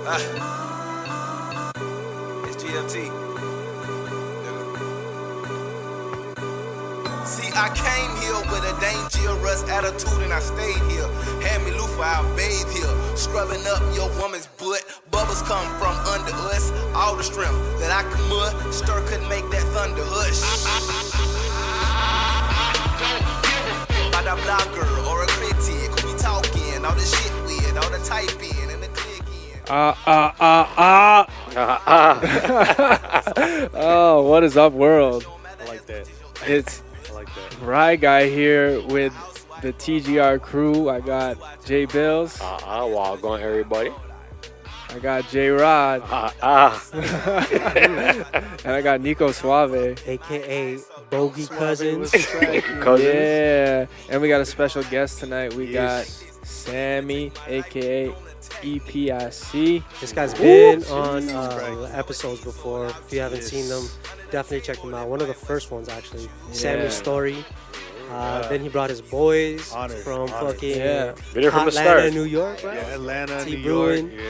It's GFT. See, I came here with a dangerous attitude and I stayed here. Had me loofah, I bathed here. Scrubbing up your woman's butt. Bubbles come from under us. All the strength that I could muster couldn't make that thunder hush. By the blogger or a critic who be talking all the shit with, all the typing and the clicking. Oh, what is up, world? I like that. It's I like that. Ryguy here with the TGR crew. I got J Bills. Well, going everybody. I got J Rod. And I got Nico Suave. AKA Bogey Cousins. Yeah. And we got a special guest tonight. We got Sammy, aka EPIC. This guy's been on episodes before. If you haven't seen them, definitely check them out. One of the first ones, actually. Sammy's story. Then he brought his boys from fucking Been from the start. Atlanta, New York, right? Yeah, Atlanta, New T-Brewing. York.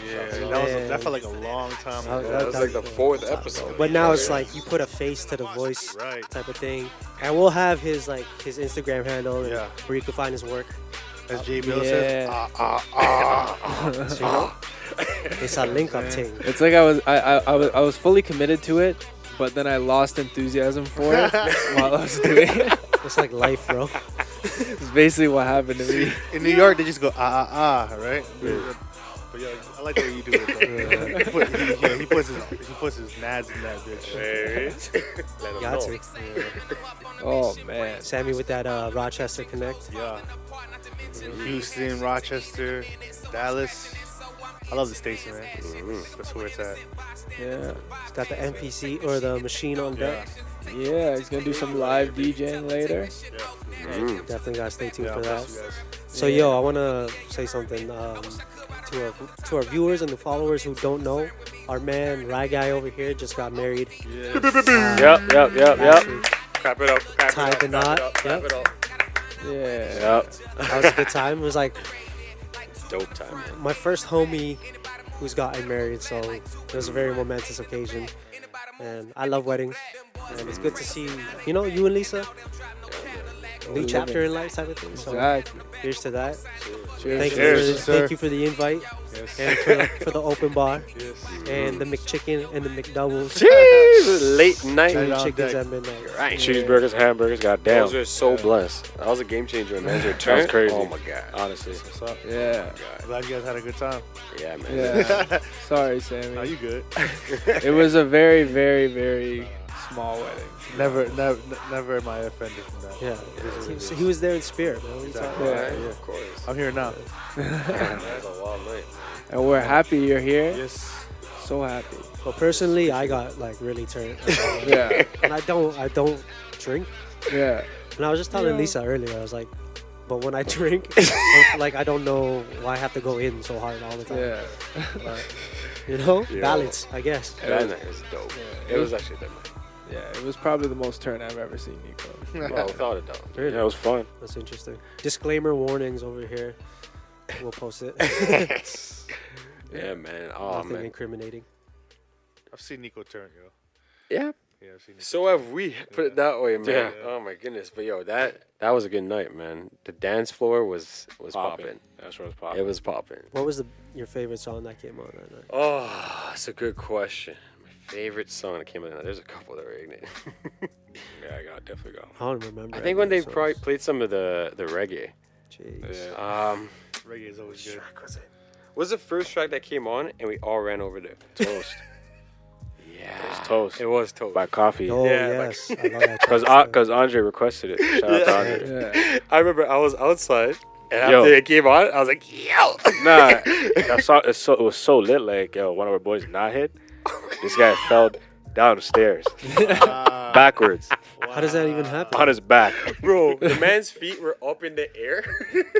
Yeah. That felt like a long time ago. That was like the 4th episode. But now it's like you put a face to the voice type of thing. And we'll have his Instagram handle where you can find his work. As J Bill says, It's a link up thing. It's like I was fully committed to it, but then I lost enthusiasm for it while I was doing it. It's like life, bro. It's basically what happened to me. in New York, they just go, right? But yeah, I like the way you do it, though. He puts his nads in that bitch. Got to. Oh, man. Sammy with that Rochester Connect. Yeah. Houston, Rochester, Dallas. I love the station, man. That's where it's at. Yeah. He's got the NPC or the machine on deck. Yeah, he's going to do some live DJing later. Definitely got to stay tuned for bless that. you guys. So, yo, I want to say something to our viewers and the followers who don't know. Our man, Ryguy over here, just got married. Yep. Clap it up. Tied the knot. Clap it up. Yeah. Yep. That was a good time. It was like Dope time, man. my first homie who's gotten married, so it was a very momentous occasion. And I love weddings. And it's good to see, you and Lisa. New chapter in life type of thing. So Exactly. here's to that. Cheers. Thank you for the invite. Yes. And for the open bar. And the McChicken and the McDoubles. Jeez, late night. Two on chickens deck. at midnight. Right. Cheeseburgers, hamburgers, goddamn. Those are so blessed. That was a game changer, man. That was crazy. Oh my god. Honestly. What's up? Yeah. Glad you guys had a good time. Yeah, man. Yeah. Sorry, Sammy. Are you good? It was a very, very, very small wedding. Never am I offended from that. Yeah. He was there in spirit, man. What are you talking about? Yeah. Of course. I'm here now. That's a wild night. And we're happy you're here. Yes. So happy. Well, personally, I got really turned. Yeah. And I don't drink. Yeah. And I was just telling Lisa earlier, I was like, but when I drink, I don't know why I have to go in so hard all the time. Yeah. But, balance, I guess. That night was dope. Yeah. It was actually that night. Yeah, it was probably the most turn I've ever seen Nico. Well, without a doubt. Really? Yeah, it was fun. That's interesting. Disclaimer warnings over here. We'll post it. Yeah, man. Oh, Nothing man. incriminating. I've seen Nico turn, yo. Yeah. Yeah, I've seen Nico So have we. Put it that way, man. Yeah. Oh my goodness. But yo, that was a good night, man. The dance floor was popping. That's what was popping. It was popping. What was your favorite song that came on that night? Oh, that's a good question. My favorite song that came out. There's a couple that were ignorant. Yeah, I definitely got. I don't remember. I think when they probably played some of the reggae. Jeez. Reggae is always good. Was it? Was the first track that came on and we all ran over there? Toast. Yeah. It was Toast. It was Toast. By Coffee. Oh, Yeah, yes. I love that track. Because Andre requested it. Shout out to Andre. Yeah. I remember I was outside and Yo. after it came on, I was like, yo. Nah, that song, it was so lit. Like, yo, one of our boys not hit. This guy fell down the stairs backwards How does that even happen? on his back. Bro, the man's feet were up in the air.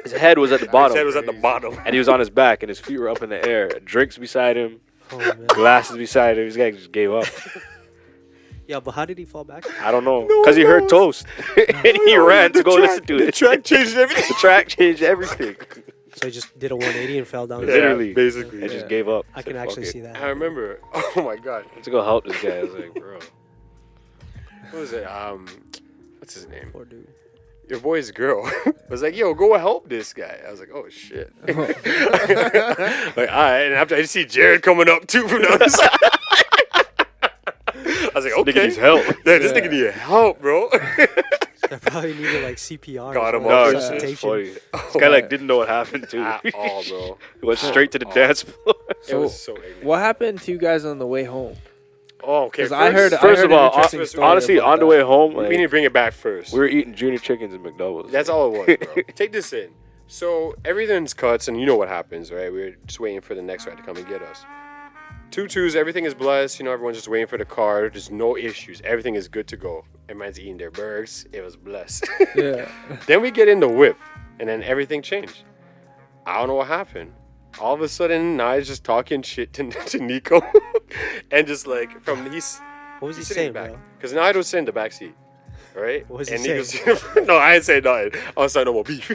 His head was at the bottom. His head was at the bottom. And he was on his back, and his feet were up in the air. Drinks beside him, Oh, man. glasses beside him. This guy just gave up. Yeah, but how did he fall back? I don't know. Because he heard Toast. And he ran to go listen to it. The track changed everything. The track changed everything. So he just did a 180 and fell down. Literally, basically. I just gave up. I can actually see that. I remember. Oh my god. I had to go help this guy. I was like, bro. What was it? What's his name? Poor dude. Your boy's girl was like, yo, go help this guy. I was like, oh shit. Like, all right. And after I see Jared coming up too from the other side. I was like, okay. This nigga needs help. Yeah, this nigga need help, bro. They probably needed like CPR. Got him or off. No, it's resuscitation. funny. This guy like didn't know what happened too. At all, bro. He went straight to the dance floor. It was so ignorant. What happened to you guys on the way home? Oh, okay. Because I heard First an of all, interesting story honestly, about on the that. way home, we need to bring it back first. We were eating junior chickens at McDonald's. That's all it was, bro. Take this in. So everything's cuts, and you know what happens, right? We're just waiting for the next ride to come and get us. 2-2s, everything is blessed. You know, everyone's just waiting for the car. There's no issues. Everything is good to go. Everyone's eating their burgers. It was blessed. Yeah. Then we get in the whip, and then everything changed. I don't know what happened. All of a sudden, Nai's just talking shit to Nico, and just like What was he sitting saying, back bro? because Nai was sitting in the back seat, right? What was he and saying? No, I didn't say nothing. I was saying no more beef.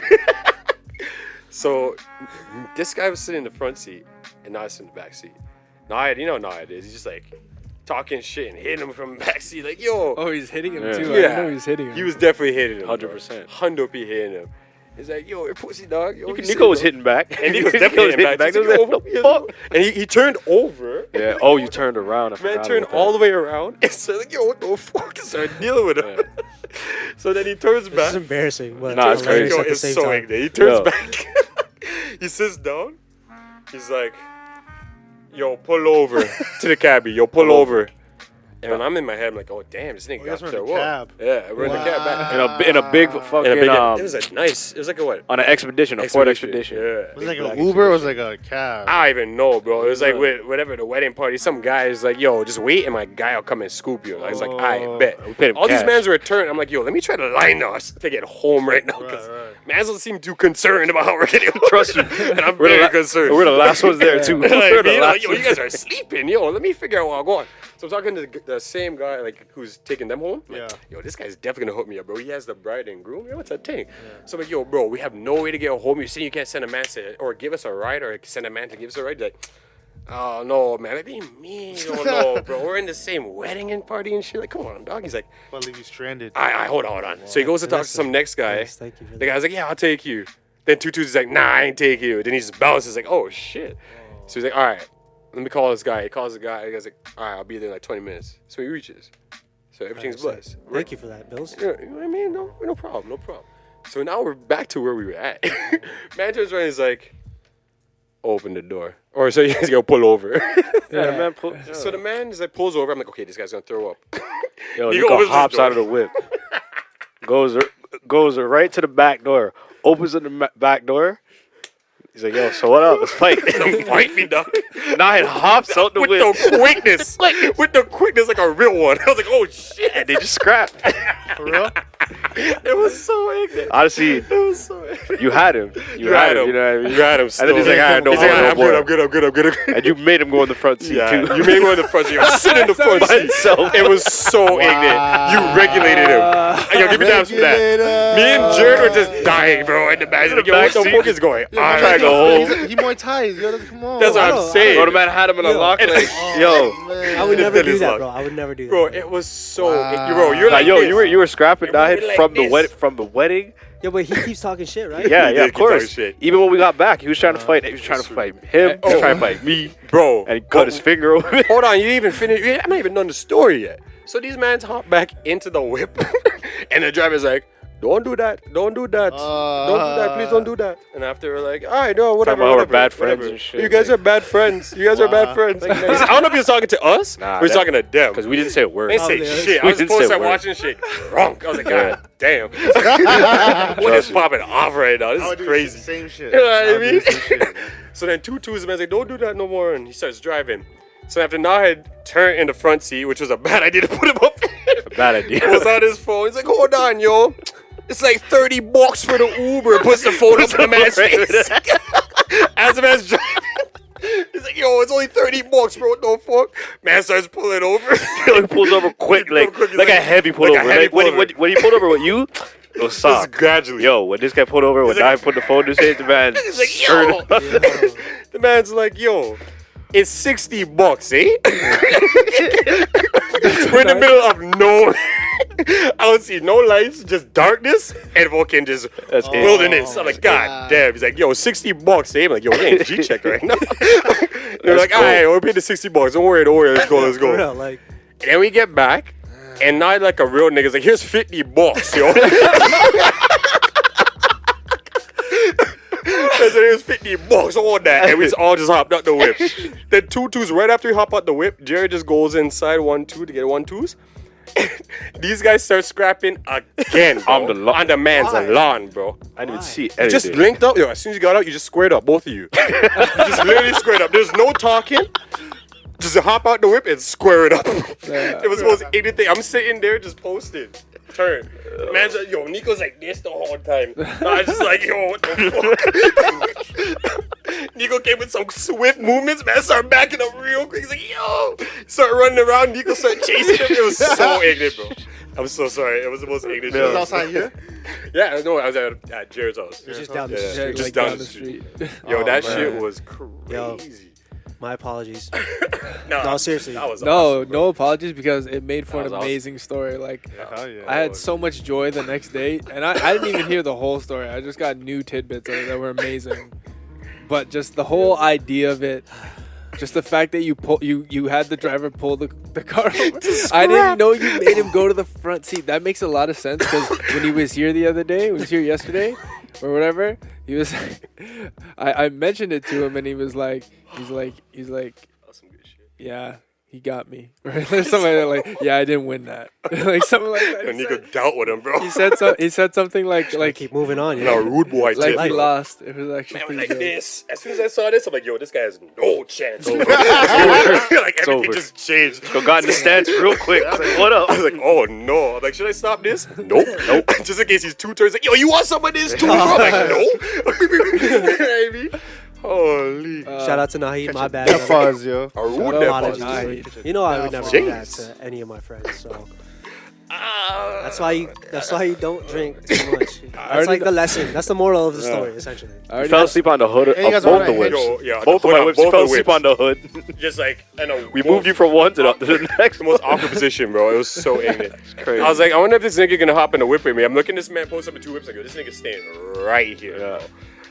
So this guy was sitting in the front seat, and Nai was sitting in the back seat. Nai, you know Nai is. He's just like talking shit and hitting him from the back seat, like yo. Oh, he's hitting him Yeah. too. Yeah. I know he's hitting him. He was definitely hitting him. 100%. 100% hitting him. He's like, yo, you're pussy dog. Yo, Nico was hitting back. And Nico was definitely hitting back. He's like, yo, what the fuck? And he turned over. Yeah. Oh, you turned around. I Man forgot turned about that. all the way around and said, like, yo, what the fuck? And started dealing with him. So then he turns This back. is embarrassing, but Nah, it's hilarious Yo, at the it's same so time. ignorant. He turns Yo. back. He sits down. He's like, yo, pull over to the cabbie. Yo, pull over. And when I'm in my head, I'm like, oh, damn, this nigga you got guys were in there. the Whoa. cab. Yeah, we're in the cab back. in a big fucking It was a nice, it was like a what? on an expedition, a Ford expedition. Yeah. Was it like an Uber or was it like a cab? I don't even know, bro. It was like with whatever the wedding party. Some guy is like, "Yo, just wait, and my guy will come and scoop you." I was like, "I bet." We paid him All these cash. mans return. I'm like, "Yo, let me try to line us to get home right now, because mans don't seem too concerned about how we're getting home." Trust me. And I'm We're very the concerned. We're the last ones there too. Like, We're the me, last like, yo, you guys are sleeping. Yo, let me figure out where I'm going. So I'm talking to the same guy, like, who's taking them home. Like, Yeah. yo, this guy's definitely gonna hook me up, bro. He has the bride and groom. Yo, what's that thing? So I'm like, yo, bro, we have no way to get home. You saying you can't send a man to, or give us a ride, or send a man to give us a ride? He's like, oh no, man, what do you mean? Oh no, bro, we're in the same wedding and party and shit. Like, come on, dog. He's like, I'll leave you stranded. I hold on. So he goes to talk to some next guy. Yes, thank you for The guy's like, yeah, I'll take you. Then Tutu's like, nah, I ain't take you. Then he just bounces like, oh shit. So he's like, all right, let me call this guy. He calls the guy. The guy's like, all right, I'll be there in like 20 minutes. So he reaches. So everything's blessed. Thank you for that, Bills. You know what I mean? No problem. So now we're back to where we were at. Man turns around and is like, open the door. Or so he's gonna pull over. Yeah, man. So the man is like pulls over. I'm like, okay, this guy's gonna throw up. Yo, He Nico opens the hops door. out of the whip, goes right to the back door, opens the back door. He's like, yo, so what up? Let's fight. Fight me, dog. Nah, it hops out the With whip. the quickness. With the quickness like a real one. I was like, oh shit. And they just scrapped. For real? It was so ignorant. Honestly, It was so ignorant. you had him. You had him. You know what I mean? You had him And still. then he's like, all right, no He's like, more, I'm good. And you made him go in the front seat Yeah, too. you made him go in the front seat. I sit in the front seat. himself. It was so ignorant. You regulated him. Yo, give me daps for that. Me and Jared were just dying, bro, in the back. Like, yo, what the fuck is going on? I'm trying to go home. He Muay Thai. Yo, come on. That's what I'm saying. Bro, the man had him in a lock. Like, yo, man. I would never do Phillies that, lock. bro. I would never do that. Bro, it was so. Wow. Bro, you're nah, like yo, this. you were scrapping that moving like from the this. wedding. Yeah, but he keeps talking shit, right? Yeah, He yeah, did of keep talking course. shit. Even when we got back, he was trying to fight. He was trying to fight him. He was trying to fight me. Bro. And he cut his finger over. Hold on, you didn't even finish. I'm not even done the story yet. So these mans hop back into the whip, and the driver's like, don't do that. Don't do that. Don't do that. Please don't do that. And after we're like, all right, no, whatever. about we're whatever, bad friends whatever. and shit, You guys like- are bad friends. You guys are bad friends. I don't know if he was talking to us Nah, or he's talking to them. Because we didn't say a word. They say yeah. shit. I We was didn't supposed to say start a word. watching shit drunk. I was like, God damn. What is Trust me. popping off right now? This I would is do crazy. the same shit. You know what I would do mean? the same shit. So then 2-2's the man's like, don't do that no more. And he starts driving. So after Nahid turned in the front seat, which was a bad idea to put him up, Bad idea. pulls out his phone. He's like, hold on, yo. It's like $30 for the Uber. Puts the phone up in the man's face. As the man's driving. He's like, yo, it's only $30, bro. What the fuck? Man starts pulling over. He pulls over quick, like Quick, a heavy pullover. like a heavy Like, when pullover. he pulled over with you, No sock. Gradually. Yo, when this guy pulled over, when I put the phone in his hand, the man. He's like, yo. The man's like, yo, it's $60, eh? We're in the middle of no. I don't see no lights, just darkness and fucking just wilderness. I'm like, God damn. He's like, yo, $60, eh? I'm like, yo, we ain't G-checked right now. They're like, all right, we'll pay the $60. Don't worry, let's go. For real, like, And then we get back, and now like a real nigga's like, here's $50, yo. I said, here's $50 on that, and we all just hopped out the whip. Then 2-2s, right after we hop out the whip, Jerry just goes inside 1-2 to get 1-2s. These guys start scrapping again, bro, on the man's lawn, bro. I didn't even see You just linked up. Yo, as soon as you got out, you just squared up, both of you. You just literally squared up. There's no talking. Just hop out the whip and square it up. It was supposed to anything. I'm sitting there just posting. Turn. Man's like, yo, Nico's like this the whole time. I was just like, yo, what the fuck? Nico came with some swift movements. Man started backing up real quick. He's like, yo. Started running around. Nico started chasing him. It was so ignorant, bro. I'm so sorry. It was the most ignorant shit. It was outside here? Yeah, no, I was at Jared's house. it's just down the street. Just down the street. Yo, that shit was crazy. Yo. My apologies. No, seriously. That was No, awesome, no apologies because it made for an That was amazing story. Like, Hell yeah. I had so much joy the next day, and I didn't even hear the whole story. I just got new tidbits of it that were amazing. But just the whole idea of it, just the fact that you had the driver pull the car over. I didn't know you made him go to the front seat. That makes a lot of sense because when he was here the other day, he was here yesterday or whatever, he was I mentioned it to him and he was like, he's like, That's some good shit. yeah, he got me. Right? There's somebody that like, yeah, I didn't win that. Like something like that. And Nico dealt with him, bro. He said something like Keep moving on. No, rude boy like tip, he bro. lost. It was actually Man was pretty like good. this. As soon as I saw this, I'm like, yo, this guy has no chance. Like everything over. just changed. Yo, got in the stance real quick. I was like, what up? I was like, oh no. I'm like, should I stop this? Nope. Just in case he's 2 turns, like, yo, you want some of this too? I'm like, no. You know what I mean? Holy. Shout out to Naheed, my bad. That fuzz, yo. A rude Shout out that to fuck. Naheed. You know I would never do that Jeez. to any of my friends, so that's why you don't drink too much. That's like the lesson. That's the moral of the story, essentially. I You already fell had- asleep on the hood of Hey, you guys both wanna the hit- whips. Yo, yeah, Both of my whips, you both fell the asleep whips. on the hood. Just like, I know. We moved you from one to the next. The most awkward position, bro. It was so ignorant. Crazy. I was like, I wonder if this nigga gonna hop in the whip with me. I'm looking at this man post up with 2 whips. I go, this nigga's staying right here. Yeah.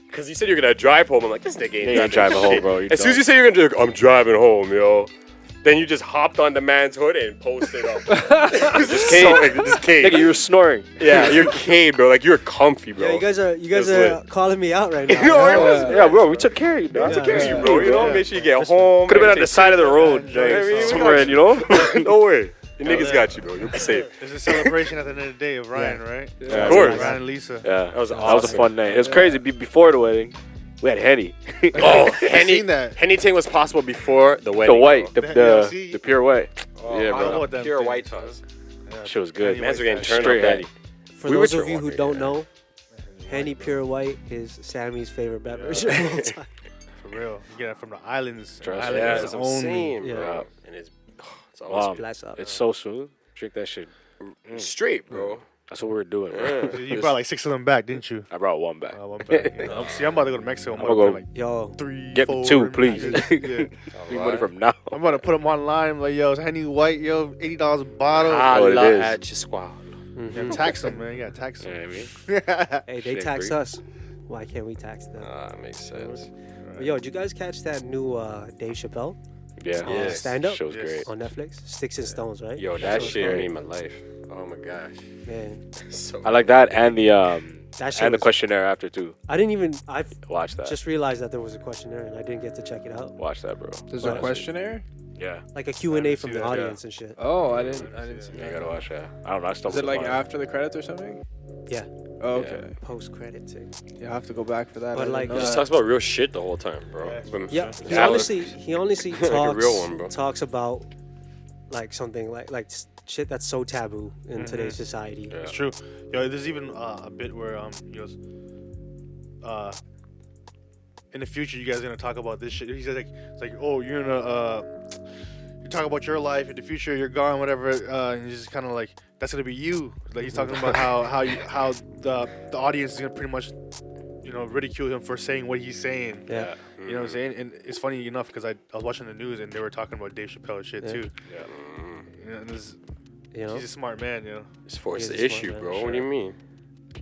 Because he said you're gonna drive home. I'm like, this nigga ain't driving home, bro. You As soon as you say you're gonna do, I'm driving home, yo. Then you just hopped on the man's hood and posted up. Just came. Nigga, you were snoring. Yeah, you're caved, bro. Like you're comfy, bro. Yeah, you guys That's are lit. calling me out right now. No, it was. Yeah, bro, we took care of you, dog. Took care of you, bro. You know, make sure you get home. Could have been on the side of the road, Yeah, I mean, we somewhere, got you know? No way. The niggas got you, bro. You'll be safe. It's a celebration at the end of the day of Ryan, right? Yeah, Of course. Ryan and Lisa. Yeah, That was that was a awesome. fun night. It was crazy. Before the wedding, we had Henny. Oh, seen that. Henny thing was possible before the wedding. The white, bro. the pure white. Oh, Yeah, I don't know bro. what that Pure thing white is. sauce. Shit was good. Henny Mans were white getting sauce. turned Straight up. Henny. For We were those of trying you one who day, don't yeah. know, Henny Pure White is Sammy's favorite beverage of all time. For real. You get it from the islands. Trust Islands me. Yeah, that's what I'm only. saying, Yeah. bro. And it's always Wow. Bless up. It's so smooth. Drink that shit. straight, bro. That's what we were doing, man. You brought like 6 of them back, didn't you? I brought one back. One back. You know, see, I'm about to go to Mexico. I'm I'ma about to go- put like Yo, 3, Get me 4, 2, please. Yeah. Need money from now. I'm about to put them online. Like, yo, it's Henny White, yo, $80 a bottle. what it is. at your squad. You gotta tax them, man. You gotta tax You know them. what I mean? hey, they Shit, tax Bree. us. Why can't we tax them? Makes sense. But yo, did you guys catch that new Dave Chappelle Yeah. Yes. stand-up Show's Yes. great. on Netflix? Sticks and Stones, right? Yo, that was shit great. made my life. Oh my gosh. Man, So I like that and the that shit and the was- questionnaire after too. I didn't even. I Watch that. just realized that there was a questionnaire and I didn't get to check it out. Watch that, bro. There's a questionnaire. Yeah. Like a Q&A didn't from see the that, yeah. audience and shit. Oh, I didn't see You that. gotta watch that. I don't know. I Is stumbled it like upon it. after the credits or something? Yeah, Oh, okay. post-credit thing. Yeah, I have to go back for that. But I didn't like, know he just that. talks about real shit the whole time, bro. Yeah, he Yeah. honestly Like a talks real one, bro. talks about like something like shit that's so taboo in today's society. Yeah. It's true. Yo, there's even a bit where he goes, in the future you guys are gonna talk about this shit. He says like, it's like, oh, you're gonna you talk about your life in the future, you're gone, whatever, and he's just kind of like, that's gonna be you. Like he's talking about how the audience is gonna pretty much, ridicule him for saying what he's saying. Yeah. You know what I'm saying? And it's funny enough because I was watching the news and they were talking about Dave Chappelle and shit too. Yeah. And this, You know? he's a smart man. It's forced He's the a smart issue, man, bro. What do you mean?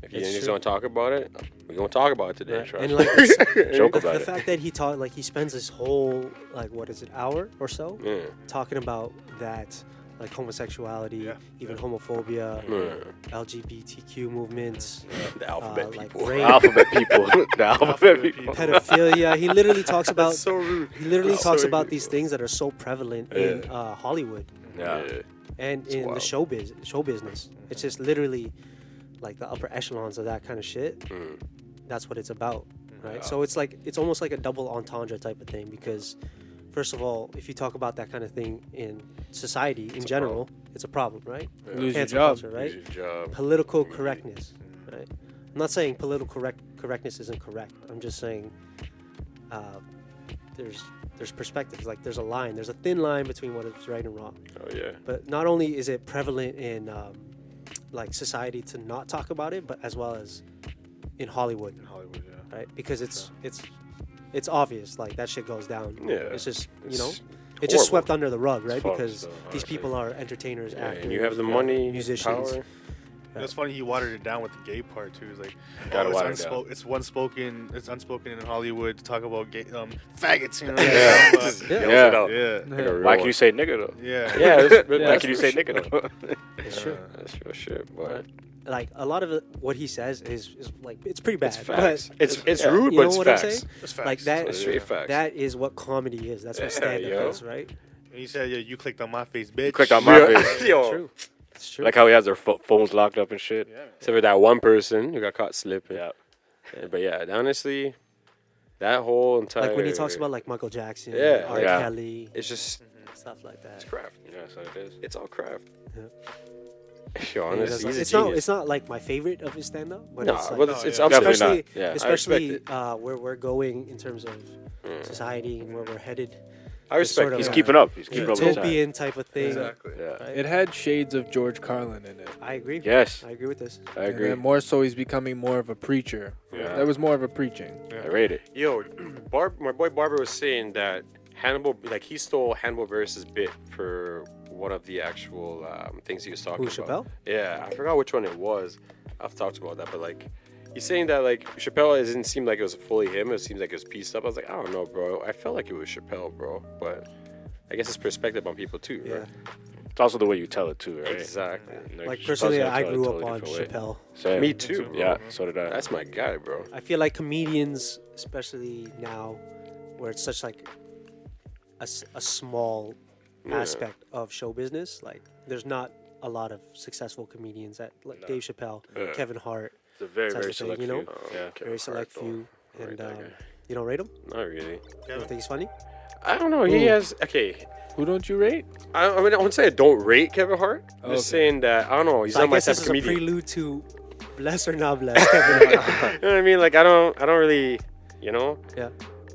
If you It's just true. don't talk about it, we're gonna talk about it today. Right. Trust And me. like it's, Joke the about it. fact that he spends his whole hour or so Yeah. talking about that, like homosexuality, Yeah. even homophobia, Yeah. LGBTQ movements, The alphabet like people. rape, Alphabet people. The alphabet people. pedophilia. He literally talks about That's so rude. he literally That's talks so about rude, these bro. things that are so prevalent in Hollywood Yeah. and in wild. the show business. It's just literally like the upper echelons of that kind of shit. That's what it's about, right? So it's like it's almost like a double entendre type of thing because, first of all, if you talk about that kind of thing in society in general, it's a problem, right? Lose your Cancel job. culture, right? Lose your job. Political correctness, right? I'm not saying political correctness isn't correct. I'm just saying there's perspectives. Like there's a line. There's a thin line between what is right and wrong. Oh yeah. But not only is it prevalent in like society to not talk about it, but as well as in Hollywood, Hollywood, yeah. right? Because it's obvious. Like that shit goes down. Yeah. It's just It's it's horrible. just swept under the rug, right? fucked Because up, these honestly. people are entertainers, Yeah, actors, and you have the money, musicians. power. It's funny he watered it down with the gay part too. He's like, Gotta it's water it down. it's unspoken in Hollywood to talk about gay faggots. You know? Yeah. yeah. Yeah. Yeah. Why can you say nigga though? Yeah. Yeah. Why can you say nigga though? It's true. That's your shit, but Like a lot of what he says is like it's pretty bad. it's facts. But It's rude, you but know it's what facts. I'm saying? It's facts. Like that. It's straight facts. That is what comedy is. That's what Yeah, stand-up yo. is, right? And he said, "Yeah, you clicked on my face, bitch." Clicked on my Yeah. face. Yo. True. It's true. Like how he has their phones locked up and shit. Except for that one person who got caught slipping. Yeah. Yeah, but yeah, honestly, that whole entire Like when he talks about like Michael Jackson, Yeah. R. Yeah. Kelly, it's just stuff like that. it's craft. Yeah, so it is. It's all craft. Yeah. Yo, And he does honestly, that. he's a it's not genius. it's not like my favorite of his stand-up, but Nah, it's like, but it's yeah. up Definitely there. especially not. Yeah. especially respect where we're going in terms of society and where we're headed. I respect sort of He's that. keeping up. He's keeping up with the time. Utopian type of thing. Exactly. Yeah. Right? It had shades of George Carlin in it. I agree. Yes. I agree with this. I And agree. then more so, he's becoming more of a preacher. Yeah. That was more of a preaching. I rate it. Yo, my boy Barber was saying that Hannibal, like he stole Hannibal Buress's bit for one of the actual things he was talking Who, about. Chappelle? Yeah, I forgot which one it was. I've talked about that, but like he's saying that like Chappelle, it didn't seem like it was fully him. It seems like it was pieced up. I was like, I don't know, bro. I felt like it was Chappelle, bro. But I guess it's perspective on people too, Yeah. right? It's also the way you tell it too, right? Exactly. Like Chappelle's personally, gonna I tell it grew a up totally on different way. Chappelle. Same. Me too. Yeah, so did I. That's my guy, bro. I feel like comedians, especially now, where it's such like a small aspect of show business, like there's not a lot of successful comedians that like Dave Chappelle, Kevin Hart, It's a very, type very of thing, select you know? few. Yeah. very select few, Right, and that guy. you don't rate him? Not really. You don't think he's funny? I don't know. He Ooh. has okay. Who don't you rate? I mean, I wouldn't say I don't rate Kevin Hart. I'm just Okay. saying that I don't know. He's So I not my guess type this of is a comedian. prelude to bless or not bless. Kevin Hart. You know what I mean? Like I don't really, you know. Yeah.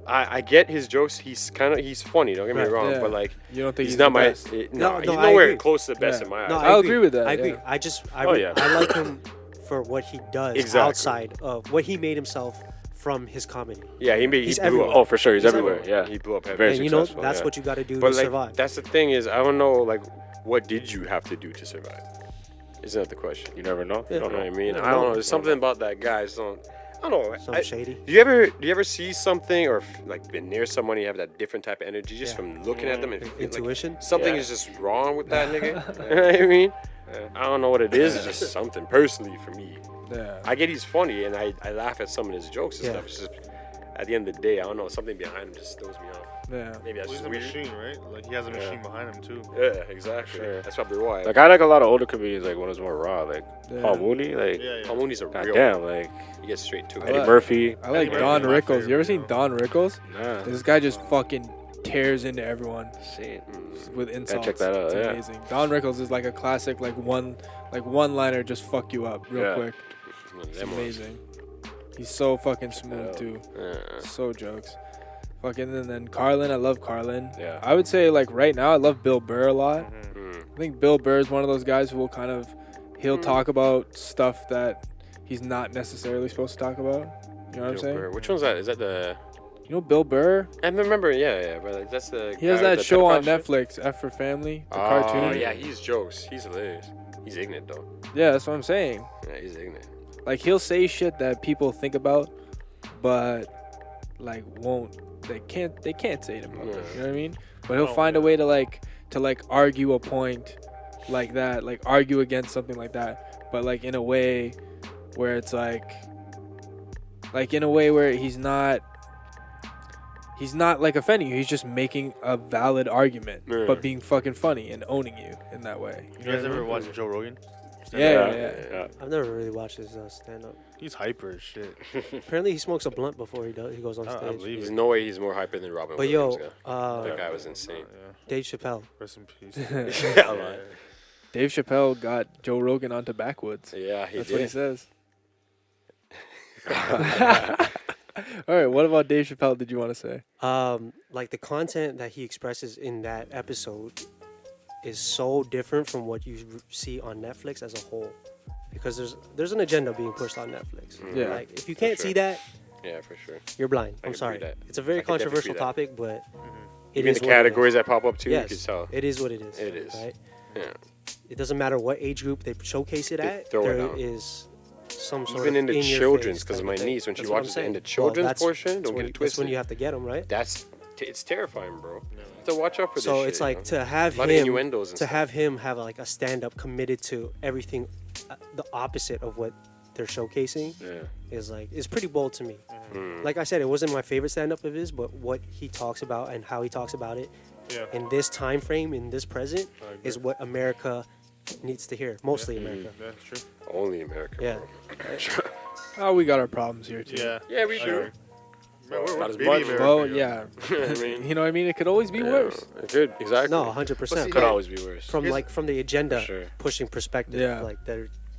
I get his jokes. He's funny. Don't get me Right. wrong, Yeah. but like You don't think he's he's not the my. best? No, He's I nowhere agree. close to the best Yeah. in my eyes. No, I'll agree with that, I agree. yeah. I like him for what he does Exactly. outside of what he made himself from his comedy. Yeah, he He's blew everywhere. up. Oh, for sure. He's He's everywhere. everywhere. Yeah. He blew up heavy. Very And you know, successful, that's yeah. what you got to do But to like survive. that's the thing is, I don't know like what did you have to do to survive? Isn't that the question? You never know. Yeah. You don't You know know. what I mean? Yeah, I don't no. know. There's something about that guy. I don't know. Something shady. Do you ever see something or like been near someone, you have that different type of energy just Yeah. from looking at them and feeling like Intuition. something Yeah. is just wrong with that nigga? You know what I mean? I don't know what it is. It's just something personally for me. Yeah. I get he's funny and I laugh at some of his jokes and Yeah. stuff. It's just at the end of the day, I don't know. Something behind him just throws me off. Yeah. Maybe that's Well, he's just a weird. machine, right? Like he has a machine behind him too. Yeah, exactly. Sure. That's probably why. Like I like a lot of older comedians, like when it's more raw, like Yeah. Paul Mooney, like Yeah, yeah. Paul Mooney's a real. goddamn, like He gets straight to I it. Eddie like- Murphy. I like Eddie Don Murphy's my Rickles. You ever seen favorite, Don Rickles? Nah, This guy just fucking tears into everyone shit. with insults. check that out, It's yeah. amazing. Don Rickles is like a classic, like one liner just fuck you up real Yeah. quick. It's Them ones. amazing. He's so fucking smooth out. too. Yeah. So jokes. Fucking and then Carlin, I love Carlin. Yeah. I would say like right now I love Bill Burr a lot. Mm. I think Bill Burr is one of those guys who will he'll talk about stuff that he's not necessarily supposed to talk about. You know what I'm saying? Burr. Which one's that? Is that the? You know Bill Burr? I remember. Yeah, but like, that's the. He has guy that with the show on pedophile shit? Netflix, F for Family, the Oh cartoon. yeah, he's jokes. He's hilarious. He's ignorant though. Yeah, that's what I'm saying. Yeah, he's ignorant. Like he'll say shit that people think about, but like they can't say it in public. Yeah. You know what I mean? But he'll find a way to argue a point like that, like argue against something like that, but like in a way where it's like in a way where he's not like offending you. He's just making a valid argument, but being fucking funny and owning you in that way. You guys ever watch Joe Rogan? Yeah. I've never really watched his stand-up. He's hyper as shit. Apparently, he smokes a blunt before he goes on I stage. believe There's it. no way he's more hyper than Robin But Williams. yo, that guy was insane. Dave Chappelle. Rest in peace. Yeah, Dave Chappelle got Joe Rogan onto backwoods. yeah, he That's did. what he says. All right, what about Dave Chappelle did you want to say? Like the content that he expresses in that episode is so different from what you see on Netflix as a whole, because there's an agenda being pushed on Netflix. Yeah. Like if you can't see sure. that, Yeah, for sure. you're blind. I I'm can sorry. see that. It's a very I can definitely controversial see that. topic, but it Even is the what it is. categories that pop up too, Yes, you can tell. it is what it is. It is. Right? Yeah. It doesn't matter what age group they showcase it They at. throw it There down. is some sort Even of in the your children's, face because type my of thing. niece, when she That's what I'm watches it in saying. the children's that's- portion, that's don't when- get it That's when twisted. you have to get them right. It's terrifying, bro. To watch out for this So shit, it's like you know? to have A lot of him innuendos and to stuff. have him have like a stand up committed to everything, the opposite of what they're showcasing Yeah. is pretty bold to me. Like I said, it wasn't my favorite stand up of his, but what he talks about and how he talks about it in this time frame, in this present, is what America needs to hear. Mostly America. That's true. Only America. Yeah. Oh, we got our problems here too. Yeah. Yeah, we I do. agree. Man, we're Not as baby much. America, Well, yo. yeah. I mean, You know what I mean? It could always be worse. It could, exactly. No, 100%. It could always be worse. From the agenda sure. pushing perspective, Yeah. like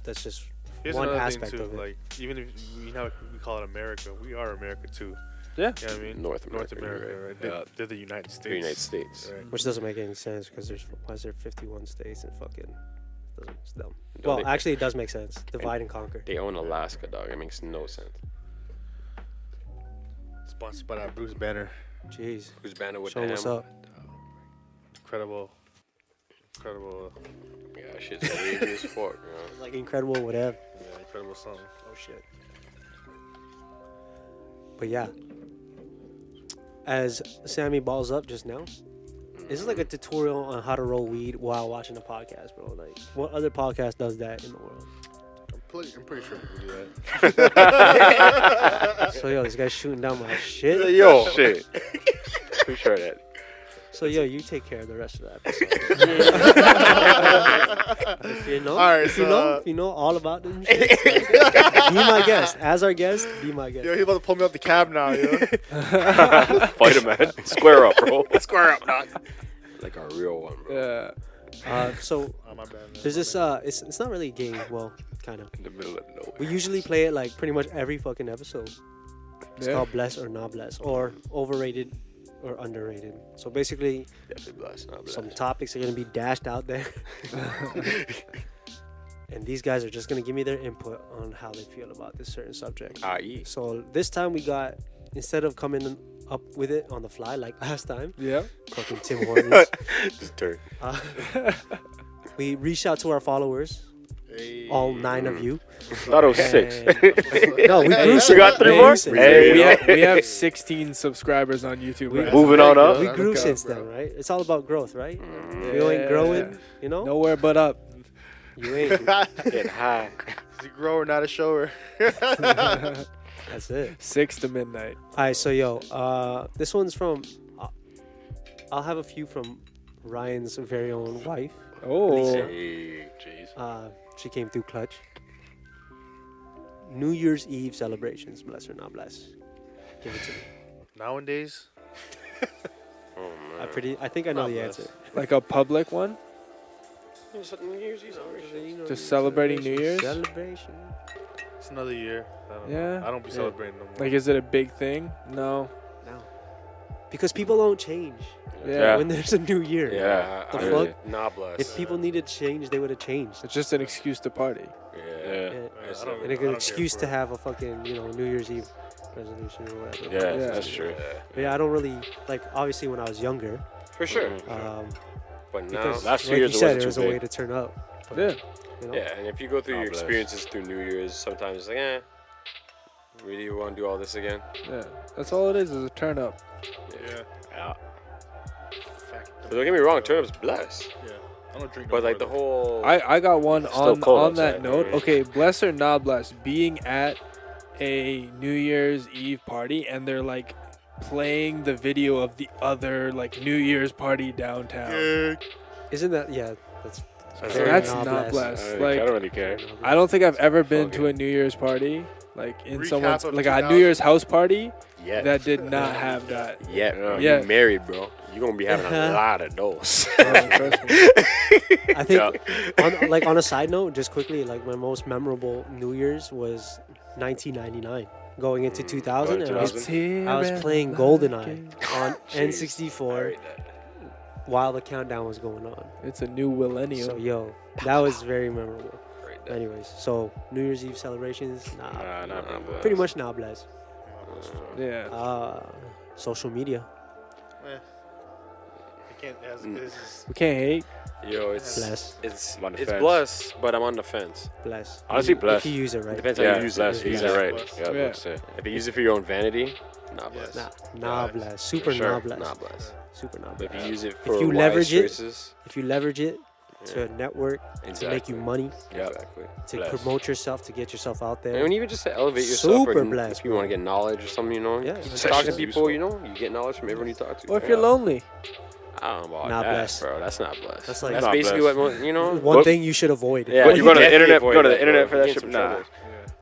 that's just Here's one another aspect thing too. of it. Like, even if we call it America, we are America too. Yeah. You know what I mean? North America, right? yeah. They're the United States. The United States. Right. Which doesn't make any sense because why is there 51 states and fucking it's dumb. No, Well, they- actually, it does make sense. Divide and conquer. They own Alaska, dog. It makes no sense. Sponsored by that Bruce Banner. Jeez. Who's banner with Show the what's ham? up. Incredible. Yeah, shit's wavy as fuck, you know? Like incredible, whatever. Yeah, incredible song. Oh shit. But yeah, as Sammy balls up just now, this is like a tutorial on how to roll weed while watching a podcast, bro. Like, what other podcast does that in the world? I'm pretty sure we can do that. So yo, this guy's shooting down my shit. Yo, shit. Pretty sure that. So yo, you take care of the rest of the episode. If you know, All right, if you so, know, if you know all about them, shit, like, be my guest. As our guest, be my guest. Yo, he's about to pull me out the cab now, yo. Fight him, man. Square up, bro. Square up, dog. Like a real one, bro. Yeah. So Oh, my bad, man. there's this. It's not really a game. Well, kind of. In the middle of nowhere. We usually play it like pretty much every fucking episode. It's Yeah. called Bless or Not Bless, or Overrated or Underrated. So basically, Definitely blessed, not blessed. some topics are gonna be dashed out there, and these guys are just gonna give me their input on how they feel about this certain subject. I.e. So this time we got, instead of coming up with it on the fly like last time, Yeah. fucking Tim Hortons, Just turn. we reached out to our followers, all 9 of you. Thought it was 6. No, we grew We since. got 3 we more? grew since. Hey, we have 16 subscribers on YouTube. Right? Moving on up. We Look grew up, since bro. then, right? It's all about growth, right? Mm-hmm. If you ain't growing, you know, Nowhere but up. you ain't. Getting high. He's a grower, not a shower. That's it. 6 to midnight. All right, so yo, this one's from. I'll have a few from Ryan's very own wife. Oh. Hey, jeez. She came through clutch. New Year's Eve celebrations, bless or not bless. Give it to me. Nowadays, Oh, man. I think I know Not the bless. answer. Like a public one? New Year's Eve celebration. Just celebrating New Year's? Celebration. it's another year. I don't Yeah. know. I don't be Yeah. celebrating no more. Like, is it a big thing? No. No. because people don't change Yeah. when there's a new year. Yeah. The really. fuck? Nah, bless. If people needed to change, they would have changed. It's just an excuse to party. Yeah. And, It's I don't- and a I good don't excuse care to for have a fucking, New Year's Eve resolution or whatever. Yeah, Yeah. that's true. But yeah, I don't really, like, obviously when I was younger, For sure. But now, because last few like years you it said, wasn't it was too a way big. to turn up. But, Yeah. yeah, and if you go through God your bless. experiences through New Year's, sometimes it's like, really you want to do all this again? Yeah. That's all it is a turn up. Yeah. Yeah. Fact. But don't get me wrong, turn up's blessed. Yeah. I don't drink. But no like the more, whole, I got one Still on cold that outside. note. Okay, blessed or not blessed, being at a New Year's Eve party and they're like playing the video of the other like New Year's party downtown. though. Isn't that, that's That's not not blessed. blessed. I Like don't really care. I don't think I've ever been Fuck to it. a New Year's party like in Recap someone's of like a 2000. New Year's house party yeah, that did not have that. yeah, bro. Yeah. You married, bro. You're gonna be having a lot of those. Trust me. I think, on a side note, just quickly, like my most memorable New Year's was 1999, going into 2000, and I was, It's here I was and playing knocking. GoldenEye on Jeez. N64 while the countdown was going on. It's a new millennium. So yo, that was very memorable. Right there. Anyways, so New Year's Eve celebrations, Nah, not really. pretty much not blessed. Yeah. Social media, I can't. This is We can't hate. Yo, it's blessed, it's I'm on the it's fence. blessed, but I'm on the fence. blessed. Honestly, If blessed. you use it right. Depends how Yeah, you use blessed. it. Use Yeah. it right. Blessed. Yeah, Yeah. that's it. If you use it for your own vanity, not blessed. Nah, Yeah, blessed. Super sure. not blessed. Not blessed. Super not But blessed. if you use it for you wise leverage it, choices, If you leverage it to network, to make you money, Yeah. exactly. to Blessed. promote yourself, to get yourself out there. And even just to elevate yourself, Super or blessed, if you want to bro. get knowledge or something, Yeah, just it's talking to actually people, useful. you get knowledge from everyone you talk to. Or if you're lonely. I don't know about Not that, blessed. bro. That's not blessed. That's like- that's Not basically blessed. what One What- thing you should avoid. Yeah, What, you go to the definitely internet? avoid Go to the that, internet bro. for that You get shit? some Nah. trouble.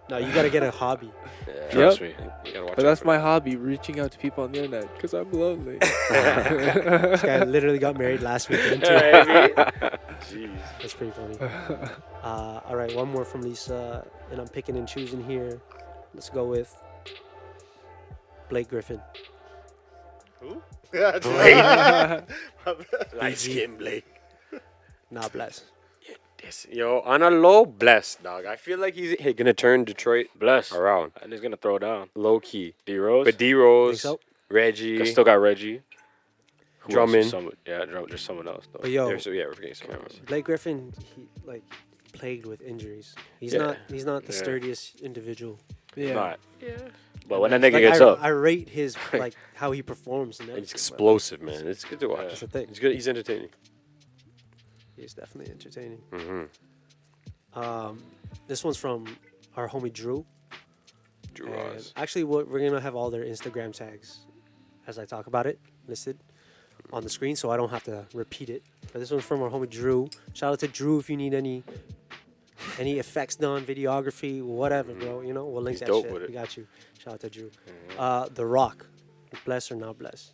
No, you gotta get a hobby. Yeah. Trust Yep. me. You gotta watch But out that's for my that. hobby, reaching out to people on the internet because I'm lonely. This guy literally got married last weekend too. Jeez. That's pretty funny. All right, one more from Lisa, and I'm picking and choosing here. Let's go with Blake Griffin. who? Yeah, Light skin Blake. Not blessed. Yo, on a low, blessed, dog. I feel like he's gonna turn Detroit Bless. around. And he's gonna throw down. Low key. D Rose. But D Rose, Think so? Reggie, Still got Reggie. Who else? Drummond. There's someone else though. But yo, we're forgetting someone else. Blake Griffin, he like plagued with injuries. He's Yeah. not the Yeah. sturdiest individual. Yeah. Not. But when that nigga Like, gets I, up, I rate his like how he performs and It's everything. explosive, man. It's good to watch. That's the thing. It's good. He's entertaining. He's definitely entertaining. Mm-hmm. This one's from our homie Drew. Drew And Ross. actually, we're gonna have all their Instagram tags as I talk about it listed on the screen, so I don't have to repeat it. But this one's from our homie Drew. Shout out to Drew if you need any effects done, videography, whatever, bro. You know, we'll link He's that dope shit. with it. We got you. Shout out to Drew. The Rock, blessed or not blessed?